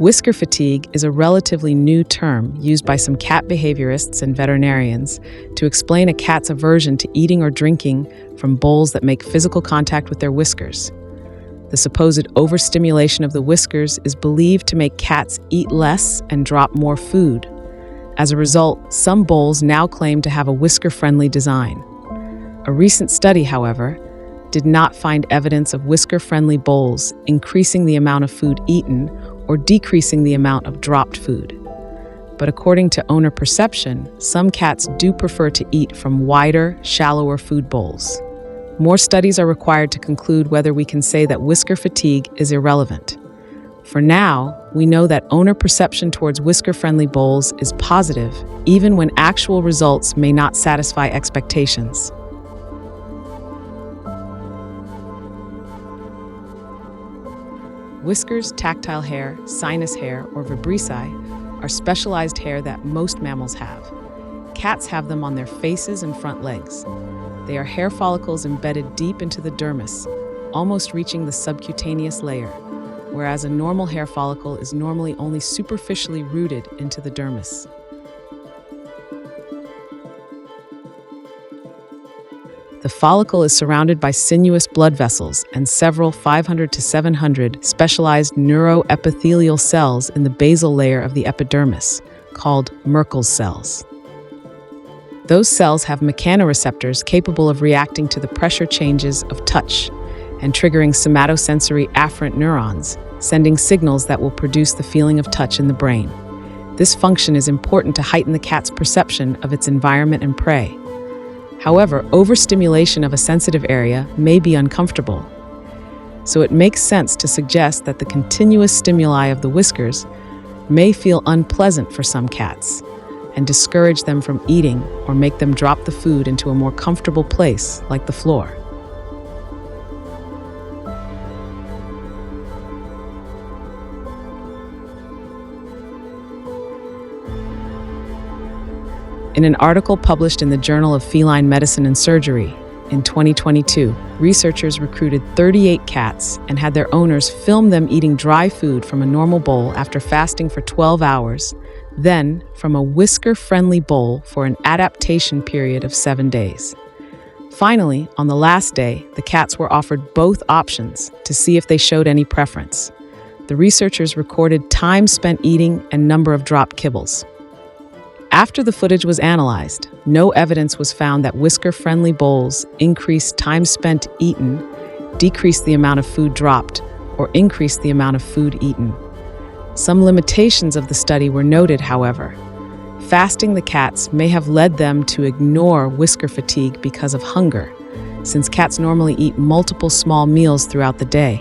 Whisker fatigue is a relatively new term used by some cat behaviorists and veterinarians to explain a cat's aversion to eating or drinking from bowls that make physical contact with their whiskers. The supposed overstimulation of the whiskers is believed to make cats eat less and drop more food. As a result, some bowls now claim to have a whisker-friendly design. A recent study, however, did not find evidence of whisker-friendly bowls increasing the amount of food eaten or decreasing the amount of dropped food. But according to owner perception, some cats do prefer to eat from wider, shallower food bowls. More studies are required to conclude whether we can say that whisker fatigue is irrelevant. For now, we know that owner perception towards whisker-friendly bowls is positive, even when actual results may not satisfy expectations. Whiskers, tactile hair, sinus hair, or vibrissae are specialized hair that most mammals have. Cats have them on their faces and front legs. They are hair follicles embedded deep into the dermis, almost reaching the subcutaneous layer, whereas a normal hair follicle is normally only superficially rooted into the dermis. The follicle is surrounded by sinuous blood vessels and several 500 to 700 specialized neuroepithelial cells in the basal layer of the epidermis, called Merkel's cells. Those cells have mechanoreceptors capable of reacting to the pressure changes of touch and triggering somatosensory afferent neurons, sending signals that will produce the feeling of touch in the brain. This function is important to heighten the cat's perception of its environment and prey. However, overstimulation of a sensitive area may be uncomfortable. So it makes sense to suggest that the continuous stimuli of the whiskers may feel unpleasant for some cats and discourage them from eating or make them drop the food into a more comfortable place like the floor. In an article published in the Journal of Feline Medicine and Surgery in 2022, researchers recruited 38 cats and had their owners film them eating dry food from a normal bowl after fasting for 12 hours, then from a whisker-friendly bowl for an adaptation period of 7 days. Finally, on the last day, the cats were offered both options to see if they showed any preference. The researchers recorded time spent eating and number of dropped kibbles. After the footage was analyzed, no evidence was found that whisker-friendly bowls increased time spent eaten, decreased the amount of food dropped, or increased the amount of food eaten. Some limitations of the study were noted, however. Fasting the cats may have led them to ignore whisker fatigue because of hunger, since cats normally eat multiple small meals throughout the day.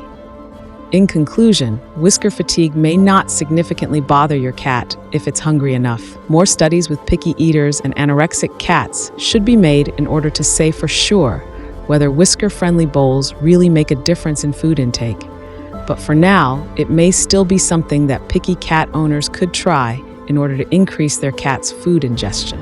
In conclusion, whisker fatigue may not significantly bother your cat if it's hungry enough. More studies with picky eaters and anorexic cats should be made in order to say for sure whether whisker-friendly bowls really make a difference in food intake. But for now, it may still be something that picky cat owners could try in order to increase their cat's food ingestion.